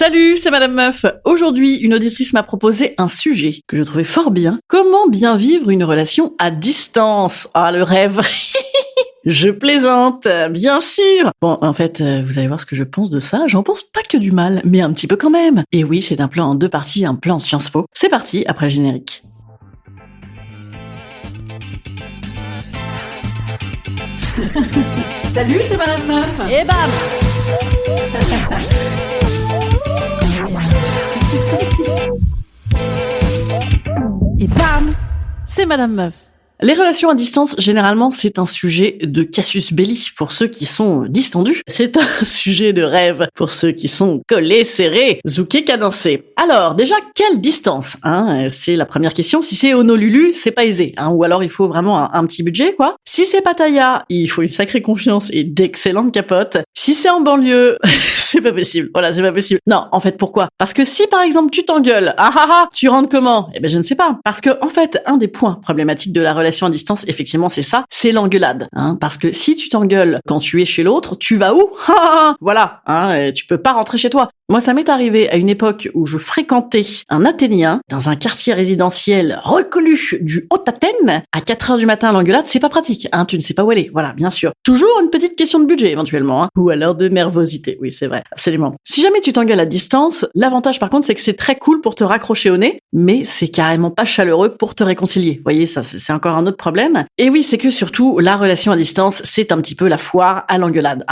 Salut, c'est Madame Meuf. Aujourd'hui, une auditrice m'a proposé un sujet que je trouvais fort bien. Comment bien vivre une relation à distance? Ah, le rêve. Je plaisante, bien sûr. Bon, en fait, vous allez voir ce que je pense de ça. J'en pense pas que du mal, mais un petit peu quand même. Et oui, c'est un plan en 2 parties, un plan Sciences Po. C'est parti, après le générique. Salut, c'est Madame Meuf. Et bam. Et bam, c'est Madame Meuf. Les relations à distance, généralement, c'est un sujet de casus belli pour ceux qui sont distendus. C'est un sujet de rêve pour ceux qui sont collés, serrés, zoukés, cadencés. Alors, déjà, quelle distance, c'est la première question. Si c'est Honolulu, c'est pas aisé, ou alors il faut vraiment un petit budget, quoi. Si c'est Pattaya, il faut une sacrée confiance et d'excellentes capotes. Si c'est en banlieue, c'est pas possible. Voilà, c'est pas possible. Non, en fait, pourquoi? Parce que si, par exemple, tu t'engueules, tu rentres comment? Eh ben, je ne sais pas. Parce que, en fait, un des points problématiques de la relation à distance, effectivement, c'est ça, c'est l'engueulade. Parce que si tu t'engueules quand tu es chez l'autre, tu vas où? Voilà, tu peux pas rentrer chez toi. Moi, ça m'est arrivé à une époque où je fréquentais un Athénien dans un quartier résidentiel reconnu du Haut-Athènes. À 4h du matin, l'engueulade, c'est pas pratique. Tu ne sais pas où aller. Voilà, bien sûr. Toujours une petite question de budget, éventuellement. Ou alors de nervosité. Oui, c'est vrai. Absolument. Si jamais tu t'engueules à distance, l'avantage, par contre, c'est que c'est très cool pour te raccrocher au nez, mais c'est carrément pas chaleureux pour te réconcilier. Vous voyez, ça, c'est encore un autre problème. Et oui, c'est que surtout, la relation à distance, c'est un petit peu la foire à l'engueulade.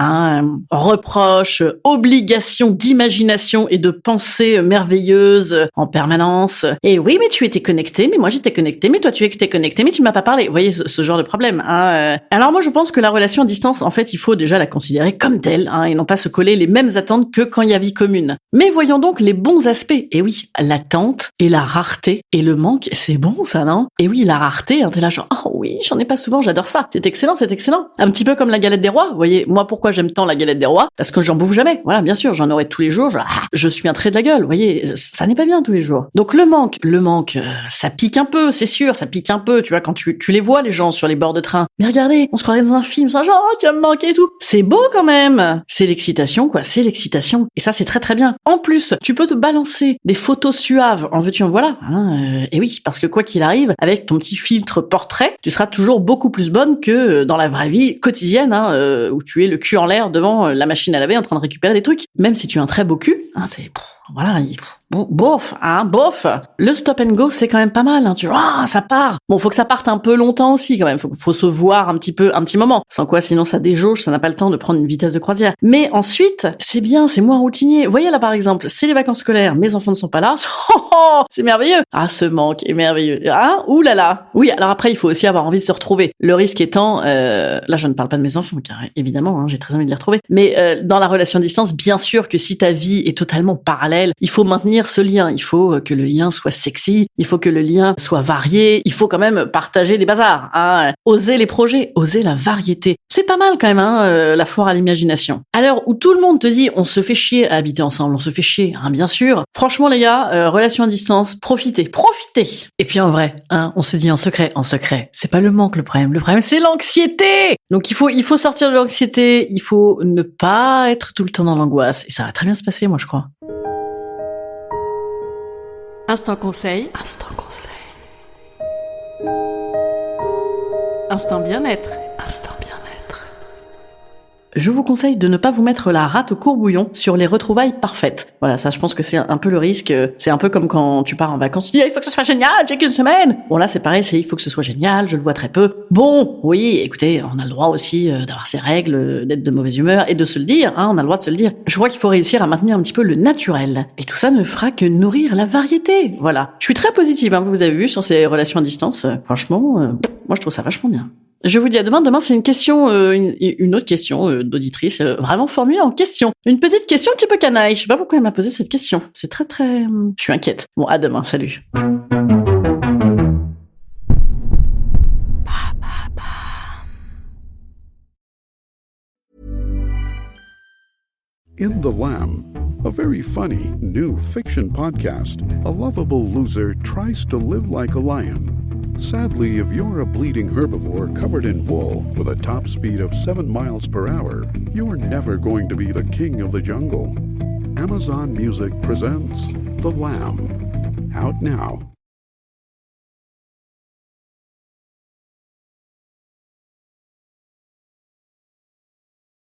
Reproche, obligation d'imagination et de pensée merveilleuse en permanence. Et oui, mais tu étais connecté, mais moi j'étais connecté, mais toi tu étais connecté, mais tu m'as pas parlé. Vous voyez, ce genre de problème. Alors moi je pense que la relation à distance, en fait, il faut déjà la considérer comme telle, et non pas se coller les mêmes attentes que quand il y a vie commune. Mais voyons donc les bons aspects. Et oui, l'attente et la rareté et le manque, c'est bon ça, non? Et oui, la rareté, t'es là genre, oh oui, j'en ai pas souvent, j'adore ça. C'est excellent, c'est excellent. Un petit peu comme la galette des rois. Vous voyez, moi pourquoi j'aime tant la galette des rois? Parce que j'en bouffe jamais. Voilà, bien sûr, j'en aurai tous les jours. Je suis un trait de la gueule, vous voyez, ça n'est pas bien tous les jours. Donc le manque, ça pique un peu, c'est sûr, ça pique un peu, tu vois, quand tu les vois les gens sur les bords de train. Mais regardez, on se croirait dans un film, ça genre, tu vas me manquer et tout. C'est beau quand même. C'est l'excitation, quoi, c'est l'excitation. Et ça, c'est très très bien. En plus, tu peux te balancer des photos suaves, en veux-tu, en voilà. Et oui, parce que quoi qu'il arrive, avec ton petit filtre portrait, tu seras toujours beaucoup plus bonne que dans la vraie vie quotidienne, où tu es le cul en l'air devant la machine à laver en train de récupérer des trucs. Même si tu as un très beau cul, c'est voilà, bof. Le stop and go, c'est quand même pas mal, tu vois, ça part. Bon, faut que ça parte un peu longtemps aussi, quand même. Faut se voir un petit moment. Sans quoi, sinon, ça déjauge, ça n'a pas le temps de prendre une vitesse de croisière. Mais ensuite, c'est bien, c'est moins routinier. Vous voyez, là, par exemple, c'est les vacances scolaires, mes enfants ne sont pas là. C'est merveilleux. Ce manque est merveilleux. Ouh là là. Oui, alors après, il faut aussi avoir envie de se retrouver. Le risque étant, là, je ne parle pas de mes enfants, car évidemment, j'ai très envie de les retrouver. Mais dans la relation à distance, bien sûr que si ta vie est totalement parallèle, il faut maintenir ce lien, il faut que le lien soit sexy, il faut que le lien soit varié, il faut quand même partager des bazars, oser les projets, oser la variété. C'est pas mal quand même, la foire à l'imagination. À l'heure où tout le monde te dit on se fait chier à habiter ensemble, on se fait chier, bien sûr. Franchement les gars, relation à distance, profitez. Et puis en vrai, on se dit en secret, c'est pas le manque le problème c'est l'anxiété. Donc il faut sortir de l'anxiété, il faut ne pas être tout le temps dans l'angoisse et ça va très bien se passer, moi je crois. Instant conseil. Instant bien-être. Je vous conseille de ne pas vous mettre la rate au courbouillon sur les retrouvailles parfaites. Voilà, ça je pense que c'est un peu le risque. C'est un peu comme quand tu pars en vacances, tu dis il faut que ce soit génial, j'ai qu'une semaine. Bon là c'est pareil, il faut que ce soit génial, je le vois très peu. Bon, oui, écoutez, on a le droit aussi d'avoir ses règles, d'être de mauvaise humeur et de se le dire, on a le droit de se le dire. Je crois qu'il faut réussir à maintenir un petit peu le naturel. Et tout ça ne fera que nourrir la variété. Voilà. Je suis très positive, vous avez vu, sur ces relations à distance. Franchement, moi je trouve ça vachement bien. Je vous dis à demain. Demain, c'est une question, une autre question d'auditrice, vraiment formulée en question. Une petite question un petit peu canaille. Je sais pas pourquoi elle m'a posé cette question. C'est très très... Je suis inquiète. Bon, à demain. Salut. In The Lamb, a very funny new fiction podcast, a lovable loser tries to live like a lion. Sadly, if you're a bleeding herbivore covered in wool with a top speed of 7 miles per hour, you're never going to be the king of the jungle. Amazon Music presents The Lamb. Out now.